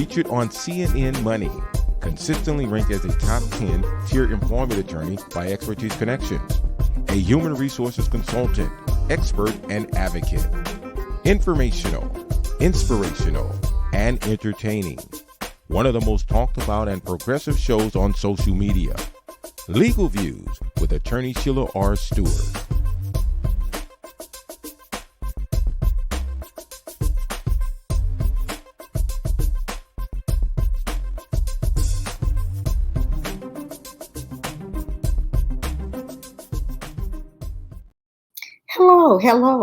Featured on CNN Money. Consistently ranked as a top 10 tier employment attorney by Expertise Connections. A human resources consultant, expert, and advocate. Informational, inspirational, and entertaining. One of the most talked about and progressive shows on social media. Legal Views with attorney Sheila R. Stuart.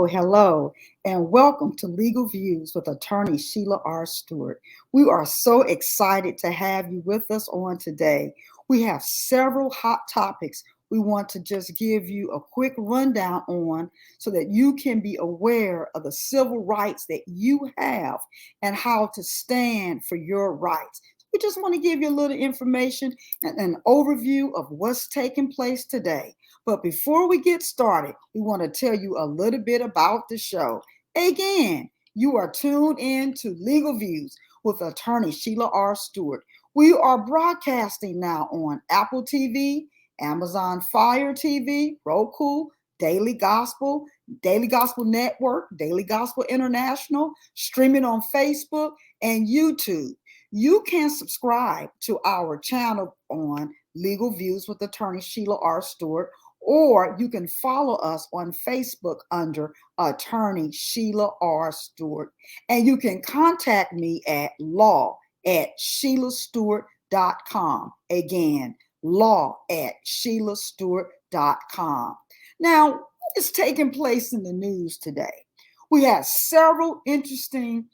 Hello, and welcome to Legal Views with attorney Sheila R. Stuart. We are so excited to have you with us on today. We have several hot topics we want to just give you a quick rundown on so that you can be aware of the civil rights that you have and how to stand for your rights. We just want to give you a little information and an overview of what's taking place today. But before we get started, we want to tell you a little bit about the show. Again, you are tuned in to Legal Views with attorney Sheila R. Stuart. We are broadcasting now on Apple TV, Amazon Fire TV, Roku, Daily Gospel Network, Daily Gospel International, streaming on Facebook and YouTube. You can subscribe to our channel on Legal Views with attorney Sheila R. Stuart, or you can follow us on Facebook under attorney Sheila R. Stuart. And you can contact me at law@SheilaStuart.com. Again, law@SheilaStuart.com. Now, what is taking place in the news today? We have several interesting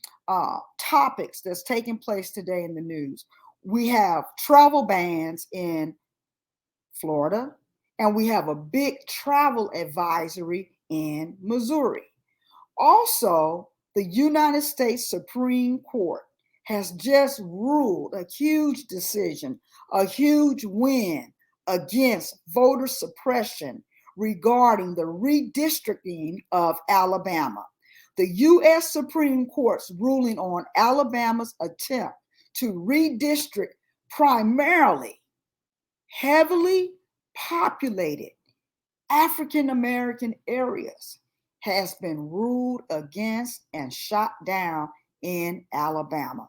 topics that's taking place today in the news. We have travel bans in Florida, and we have a big travel advisory in Missouri. Also, the United States Supreme Court has just ruled a huge decision, a huge win against voter suppression regarding the redistricting of Alabama. The U.S. Supreme Court's ruling on Alabama's attempt to redistrict primarily heavily populated African American areas has been ruled against and shot down in Alabama.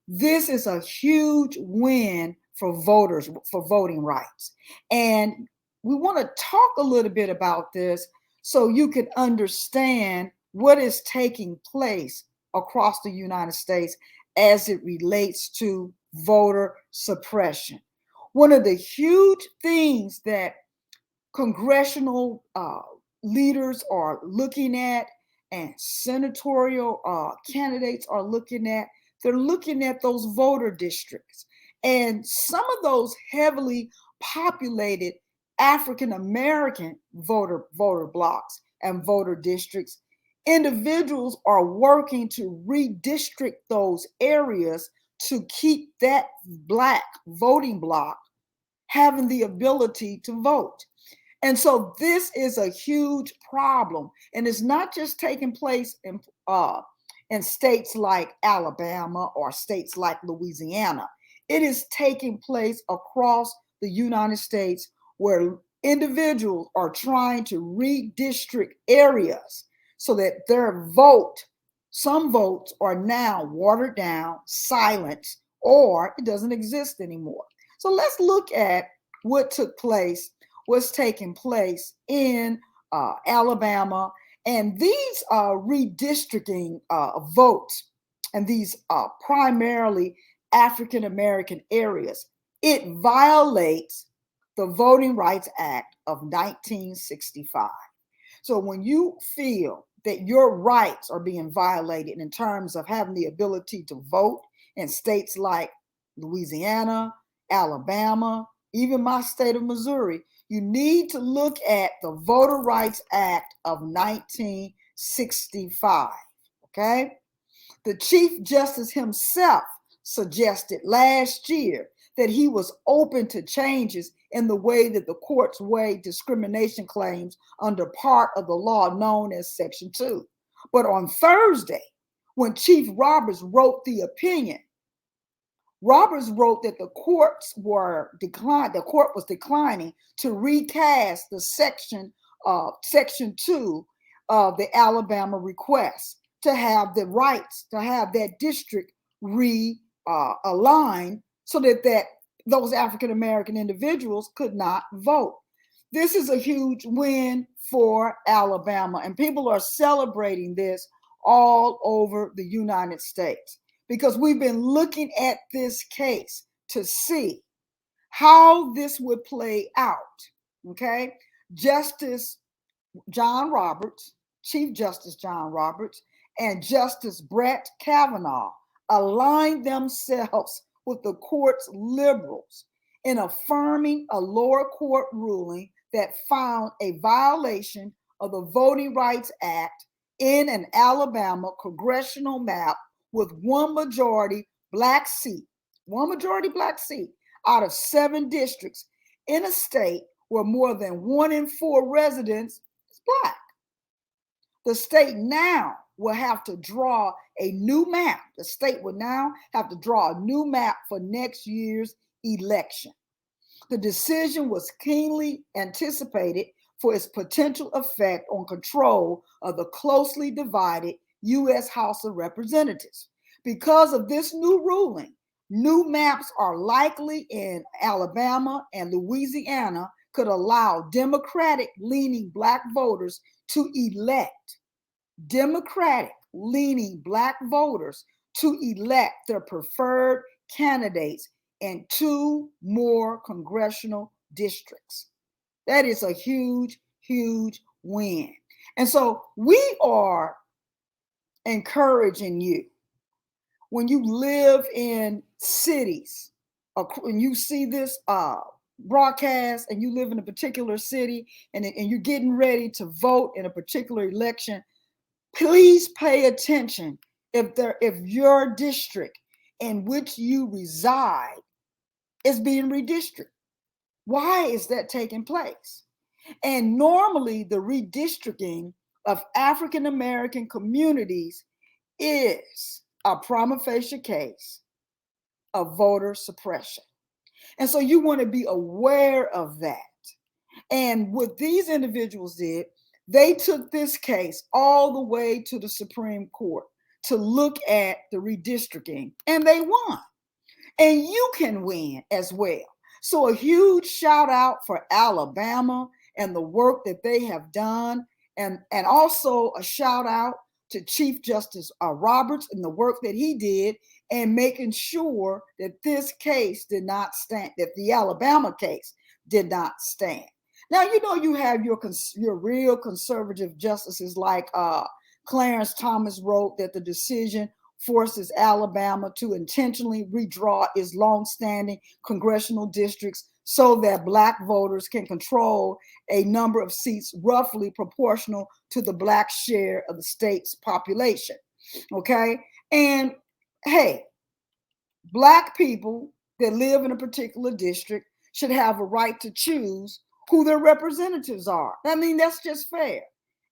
This is a huge win for voters, for voting rights. And we want to talk a little bit about this so you can understand what is taking place across the United States as it relates to voter suppression. One of the huge things that congressional leaders are looking at and senatorial candidates are looking at, they're looking at those voter districts. And some of those heavily populated African American voter blocks and voter districts, individuals are working to redistrict those areas to keep that Black voting bloc having the ability to vote. And so this is a huge problem. And it's not just taking place in states like Alabama or states like Louisiana. It is taking place across the United States where individuals are trying to redistrict areas so that their vote, some votes are now watered down, silenced, or it doesn't exist anymore. So let's look at what took place, what's taking place in Alabama. And these redistricting votes and these primarily African American areas, it violates the Voting Rights Act of 1965. So when you feel that your rights are being violated in terms of having the ability to vote in states like Louisiana, Alabama, even my state of Missouri, you need to look at the Voter Rights Act of 1965, okay? The Chief Justice himself suggested last year that he was open to changes in the way that the courts weigh discrimination claims under part of the law known as Section 2. But on Thursday, when Chief Roberts wrote the opinion, Roberts wrote that the court was declining to recast the section 2 of the Alabama request to have the rights to have that district aligned so that those African American individuals could not vote. This is a huge win for Alabama, and people are celebrating this all over the United States because we've been looking at this case to see how this would play out. Okay, Justice John Roberts, Chief Justice John Roberts, and Justice Brett Kavanaugh aligned themselves with the court's liberals in affirming a lower court ruling that found a violation of the Voting Rights Act in an Alabama congressional map with one majority black seat out of 7 districts in a state where more than 1 in 4 residents is black. The state now will have to draw a new map. The state will now have to draw a new map for next year's election. The decision was keenly anticipated for its potential effect on control of the closely divided U.S. House of Representatives. Because of this new ruling, new maps are likely in Alabama and Louisiana could allow Democratic-leaning black voters to elect their preferred candidates in 2 more congressional districts. That is a huge, huge win. And so we are encouraging you, when you live in cities, when you see this broadcast and you live in a particular city and you're getting ready to vote in a particular election, please pay attention if your district in which you reside is being redistricted. Why is that taking place? And normally the redistricting of African American communities is a prima facie case of voter suppression. And so you want to be aware of that. And what these individuals did, they took this case all the way to the Supreme Court to look at the redistricting, and they won. And you can win as well. So a huge shout out for Alabama and the work that they have done, and also a shout out to Chief Justice Roberts and the work that he did and making sure that this case did not stand, that the Alabama case did not stand. Now, you have your real conservative justices like Clarence Thomas wrote that the decision forces Alabama to intentionally redraw its longstanding congressional districts so that black voters can control a number of seats roughly proportional to the black share of the state's population. Okay? And hey, black people that live in a particular district should have a right to choose who their representatives are. I mean, that's just fair.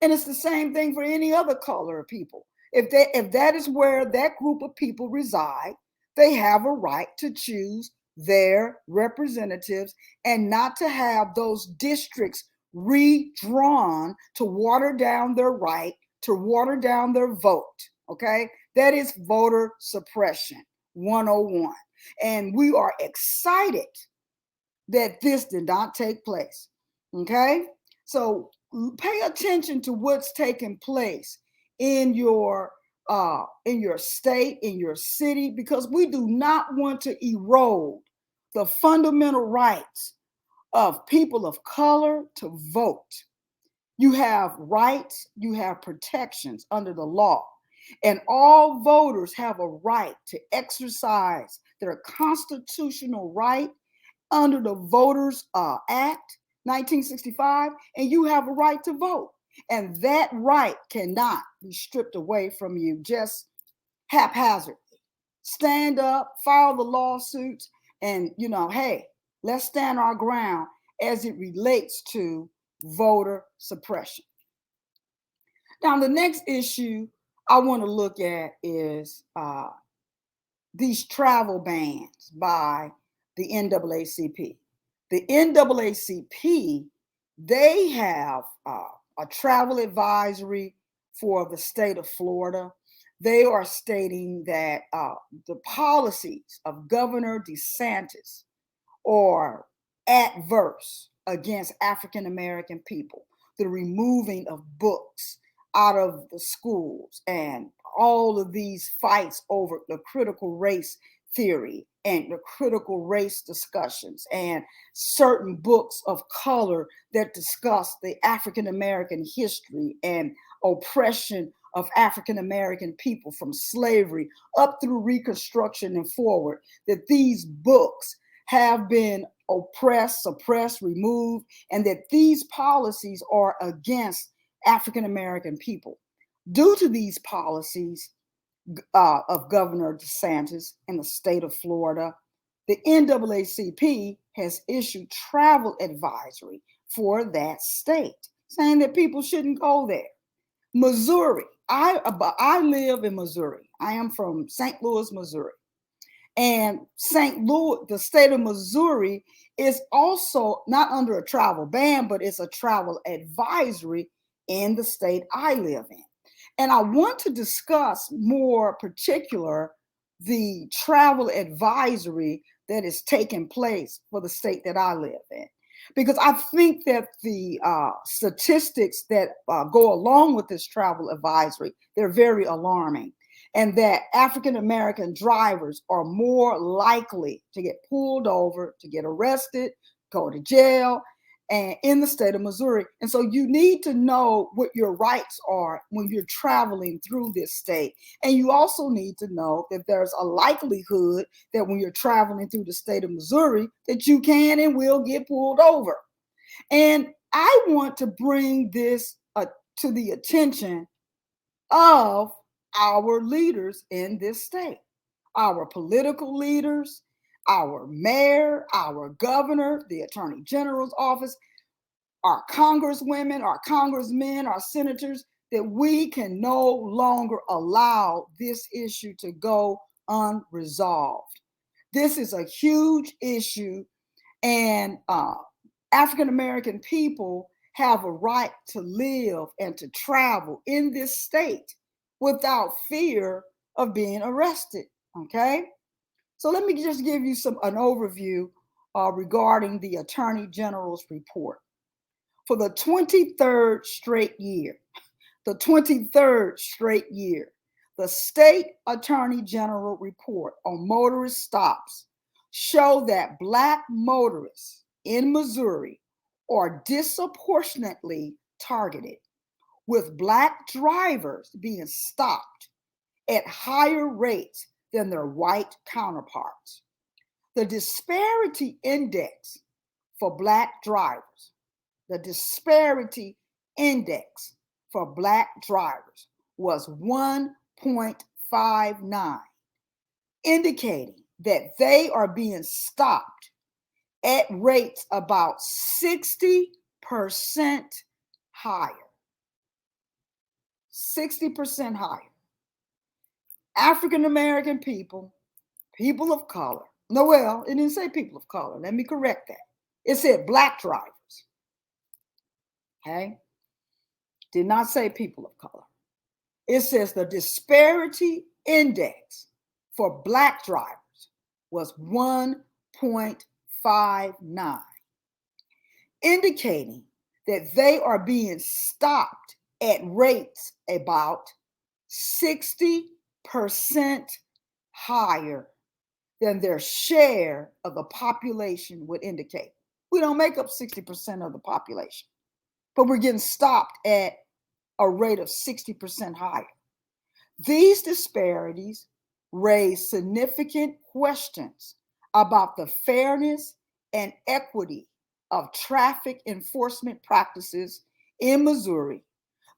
And it's the same thing for any other color of people. If that is where that group of people reside, they have a right to choose their representatives and not to have those districts redrawn to water down their right, to water down their vote. Okay? That is voter suppression 101. And we are excited that this did not take place. Okay? So pay attention to what's taking place in your state, in your city, because we do not want to erode the fundamental rights of people of color to vote. You have rights, you have protections under the law, and all voters have a right to exercise their constitutional right under the Voters Act 1965, and you have a right to vote. And that right cannot be stripped away from you just haphazardly. Stand up, file the lawsuits, and hey, let's stand our ground as it relates to voter suppression. Now, the next issue I want to look at is these travel bans by the NAACP. The NAACP, they have a travel advisory for the state of Florida. They are stating that the policies of Governor DeSantis are adverse against African American people. The removing of books out of the schools and all of these fights over the critical race theory and the critical race discussions and certain books of color that discuss the African American history and oppression of African American people from slavery up through Reconstruction and forward, that these books have been oppressed, suppressed, removed, and that these policies are against African American people. Due to these policies of Governor DeSantis in the state of Florida, the NAACP has issued travel advisory for that state, saying that people shouldn't go there. Missouri, I live in Missouri. I am from St. Louis, Missouri. And St. Louis, the state of Missouri, is also not under a travel ban, but it's a travel advisory in the state I live in. And I want to discuss more particular the travel advisory that is taking place for the state that I live in, because I think that the statistics that go along with this travel advisory, they're very alarming, and that African American drivers are more likely to get pulled over, to get arrested, go to jail, and in the state of Missouri. And so you need to know what your rights are when you're traveling through this state. And you also need to know that there's a likelihood that when you're traveling through the state of Missouri, that you can and will get pulled over. And I want to bring this to the attention of our leaders in this state, our political leaders, our mayor, our governor, the attorney general's office, our congresswomen, our congressmen, our senators, that we can no longer allow this issue to go unresolved. This is a huge issue, and African American people have a right to live and to travel in this state without fear of being arrested, okay? So let me just give you an overview regarding the Attorney General's report. For the 23rd straight year, the State Attorney General report on motorist stops show that Black motorists in Missouri are disproportionately targeted, with Black drivers being stopped at higher rates than their white counterparts. The disparity index for Black drivers, was 1.59, indicating that they are being stopped at rates about 60% higher. 60% higher. African American people, people of color. No, well, it didn't say people of color. Let me correct that. It said Black drivers. Okay? Did not say people of color. It says the disparity index for Black drivers was 1.59, indicating that they are being stopped at rates about 60% higher than their share of the population would indicate. We don't make up 60% of the population, but we're getting stopped at a rate of 60% higher. These disparities raise significant questions about the fairness and equity of traffic enforcement practices in Missouri,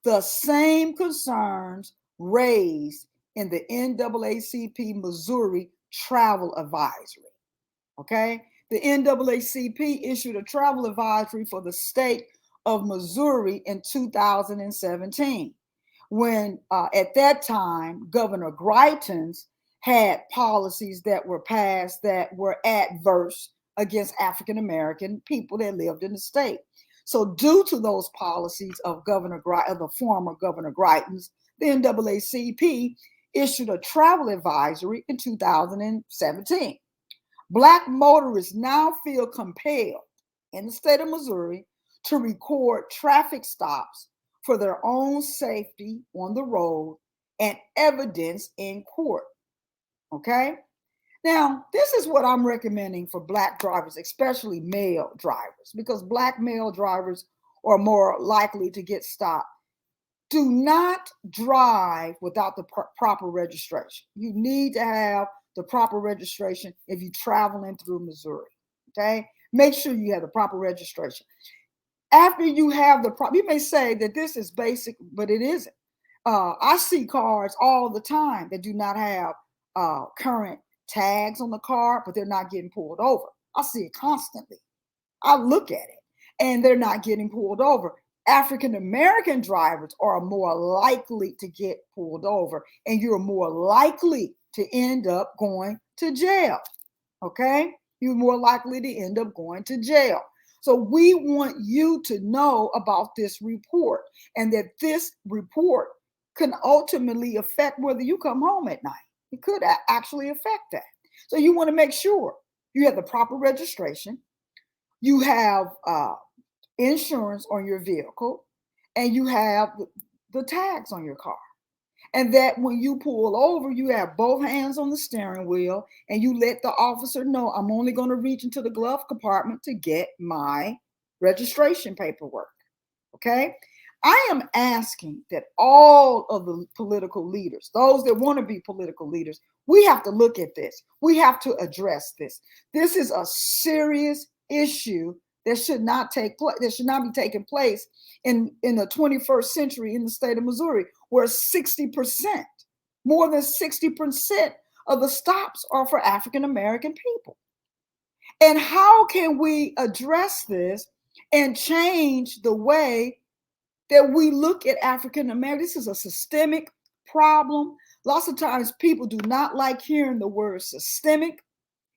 the same concerns raised in the NAACP Missouri Travel Advisory. Okay? The NAACP issued a travel advisory for the state of Missouri in 2017, when at that time, Governor Greitens had policies that were passed that were adverse against African American people that lived in the state. So due to those policies of the former Governor Greitens, the NAACP issued a travel advisory in 2017. Black motorists now feel compelled in the state of Missouri to record traffic stops for their own safety on the road and evidence in court. Okay? Now, this is what I'm recommending for Black drivers, especially male drivers, because Black male drivers are more likely to get stopped. Do not drive without the proper registration. You need to have the proper registration if you're traveling through Missouri. Okay? Make sure you have the proper registration. After you have you may say that this is basic, but it isn't. I see cars all the time that do not have current tags on the car, but they're not getting pulled over. I see it constantly. I look at it and they're not getting pulled over. African American drivers are more likely to get pulled over, and you're more likely to end up going to jail. Okay? You're more likely to end up going to jail. So we want you to know about this report, and that this report can ultimately affect whether you come home at night. It could actually affect that. So you want to make sure you have the proper registration, you have insurance on your vehicle, and you have the tags on your car. And that when you pull over, you have both hands on the steering wheel and you let the officer know, I'm only going to reach into the glove compartment to get my registration paperwork. Okay? I am asking that all of the political leaders, those that want to be political leaders, we have to look at this. We have to address this. This is a serious issue that should not take place, that should not be taking place in the 21st century in the state of Missouri, where 60%, more than 60% of the stops are for African American people. And how can we address this and change the way that we look at African Americans? This is a systemic problem. Lots of times people do not like hearing the word systemic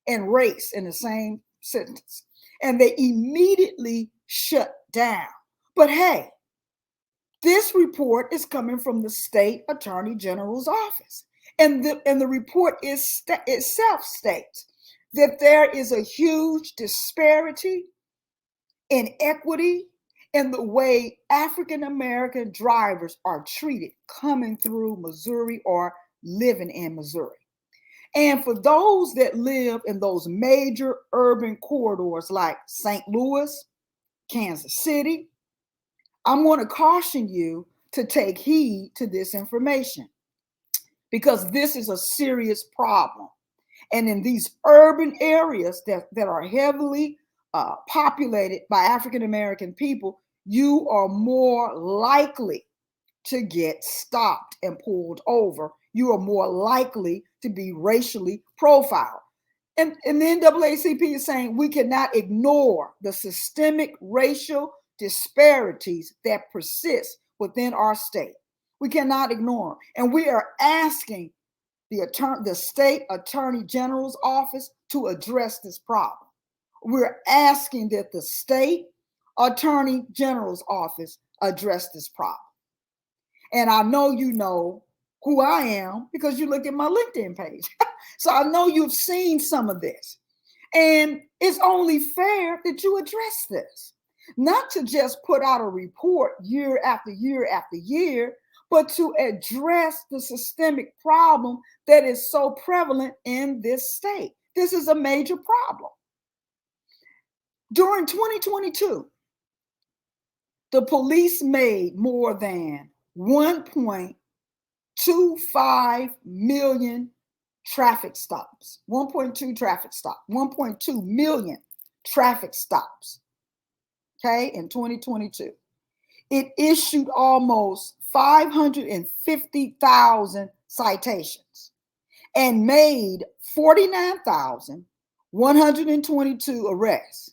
and race in the same sentence, and they immediately shut down. But hey, this report is coming from the state attorney general's office. And the report itself states that there is a huge disparity in equity in the way African American drivers are treated coming through Missouri or living in Missouri. And for those that live in those major urban corridors like St. Louis, Kansas City, I'm going to caution you to take heed to this information, because this is a serious problem. And in these urban areas that are heavily populated by African American people, you are more likely to get stopped and pulled over. You are more likely to be racially profiled. And the NAACP is saying we cannot ignore the systemic racial disparities that persist within our state. We cannot ignore them. And we are asking the state attorney general's office to address this problem. We're asking that the state attorney general's office address this problem. And I know you know who I am because you look at my LinkedIn page. So I know you've seen some of this. And it's only fair that you address this. Not to just put out a report year after year after year, but to address the systemic problem that is so prevalent in this state. This is a major problem. During 2022, the police made more than 1.25 million traffic stops, 1.2 million traffic stops, okay, in 2022. It issued almost 550,000 citations and made 49,122 arrests.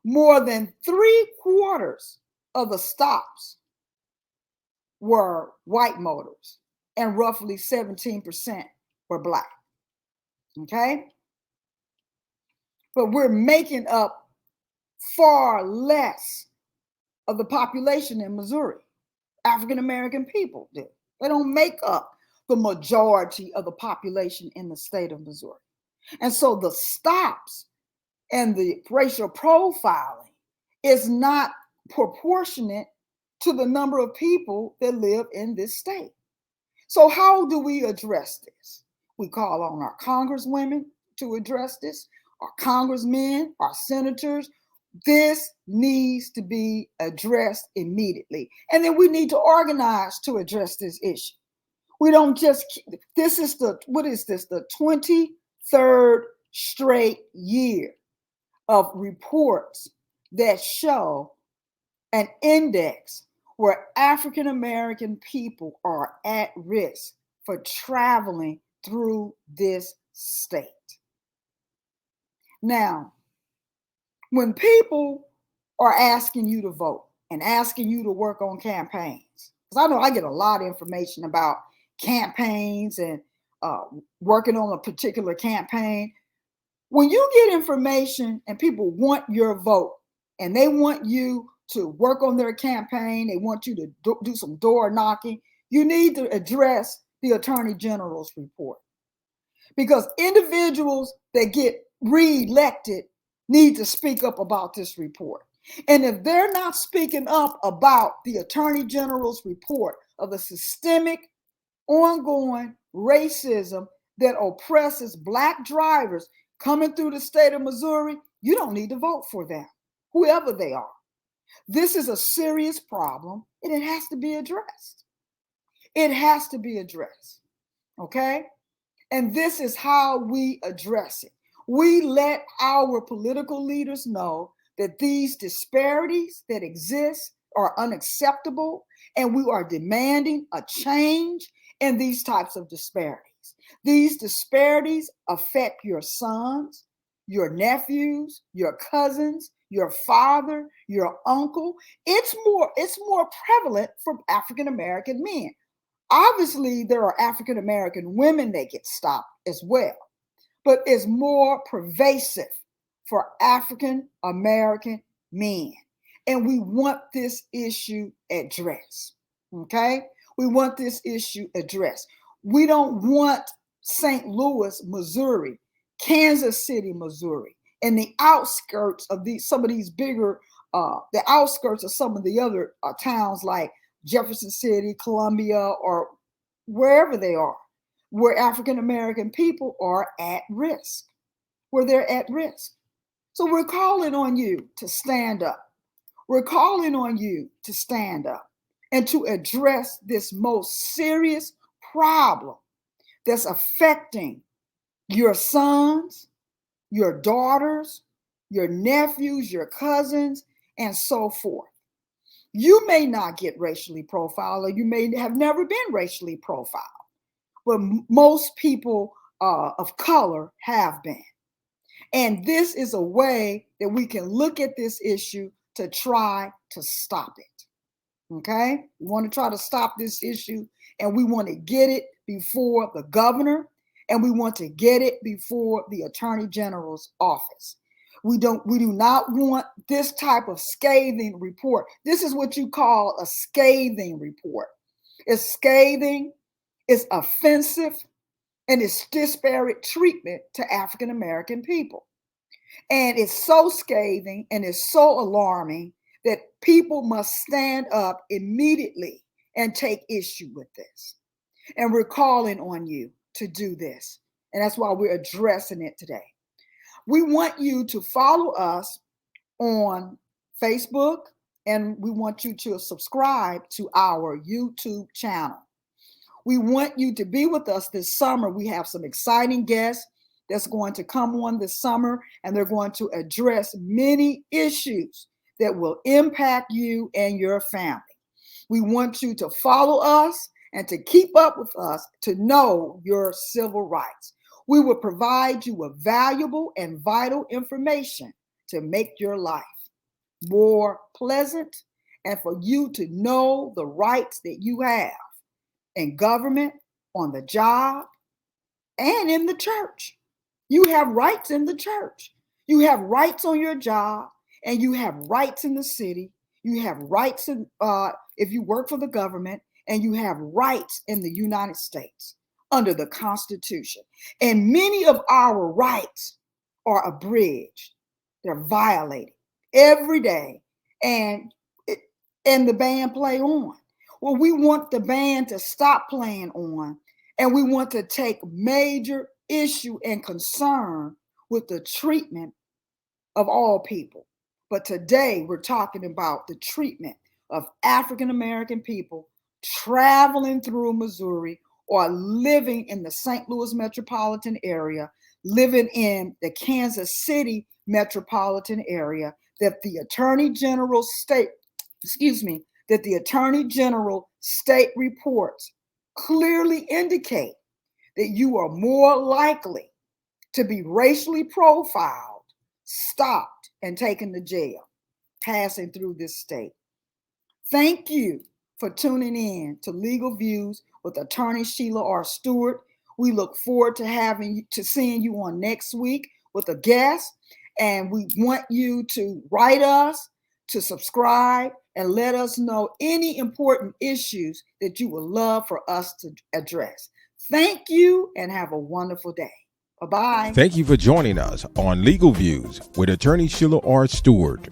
More than 3/4 of the stops were white motors, and roughly 17% were Black. Okay? But we're making up far less of the population in Missouri. African American people do. They don't make up the majority of the population in the state of Missouri. And so the stops and the racial profiling is not proportionate to the number of people that live in this state. So how do we address this? We call on our congresswomen to address this, our congressmen, our senators. This needs to be addressed immediately. And then we need to organize to address this issue. We don't just, this is the 23rd straight year of reports that show an index where African American people are at risk for traveling through this state. Now, when people are asking you to vote and asking you to work on campaigns, because I know I get a lot of information about campaigns and working on a particular campaign. When you get information and people want your vote and they want you to work on their campaign, they want you to do some door knocking, you need to address the Attorney General's report. Because individuals that get reelected need to speak up about this report. And if they're not speaking up about the Attorney General's report of the systemic, ongoing racism that oppresses Black drivers coming through the state of Missouri, you don't need to vote for them, whoever they are. This is a serious problem and it has to be addressed. It has to be addressed, okay? And this is how we address it. We let our political leaders know that these disparities that exist are unacceptable, and we are demanding a change in these types of disparities. These disparities affect your sons, your nephews, your cousins, your father, your uncle. It's more prevalent for African American men. Obviously, there are African American women that get stopped as well, but it's more pervasive for African American men. And we want this issue addressed, okay? We want this issue addressed. We don't want St. Louis, Missouri, Kansas City, Missouri, and the outskirts of some of these bigger, the outskirts of some of the other towns like Jefferson City, Columbia, or wherever they are, where African American people are at risk, where they're at risk. So we're calling on you to stand up. We're calling on you to stand up and to address this most serious problem that's affecting your sons, your daughters, your nephews, your cousins, and so forth. You may not get racially profiled, or you may have never been racially profiled, but most people of color have been. And this is a way that we can look at this issue to try to stop it. Okay? We want to try to stop this issue, and we want to get it before the governor, and we want to get it before the Attorney General's office. We do not want this type of scathing report. This is what you call a scathing report. It's scathing, it's offensive, and it's disparate treatment to African American people. And it's so scathing and it's so alarming that people must stand up immediately and take issue with this. And we're calling on you to do this. And that's why we're addressing it today. We want you to follow us on Facebook, and we want you to subscribe to our YouTube channel. We want you to be with us this summer. We have some exciting guests that's going to come on this summer, and they're going to address many issues that will impact you and your family. We want you to follow us and to keep up with us to know your civil rights. We will provide you with valuable and vital information to make your life more pleasant and for you to know the rights that you have in government, on the job, and in the church. You have rights in the church. You have rights on your job, and you have rights in the city. You have rights in, if you work for the government, and you have rights in the United States under the Constitution. And many of our rights are abridged. They're violated every day. And the band play on. Well, we want the band to stop playing on, and we want to take major issue and concern with the treatment of all people. But today we're talking about the treatment of African American people traveling through Missouri or living in the St. Louis metropolitan area, living in the Kansas City metropolitan area, that the Attorney General state reports clearly indicate that you are more likely to be racially profiled, stopped, and taken to jail passing through this state. Thank you for tuning in to Legal Views with Attorney Sheila R. Stuart. We look forward to seeing you on next week with a guest, and we want you to write us, to subscribe, and let us know any important issues that you would love for us to address. Thank you and have a wonderful day. Bye-bye. Thank you for joining us on Legal Views with Attorney Sheila R. Stewart.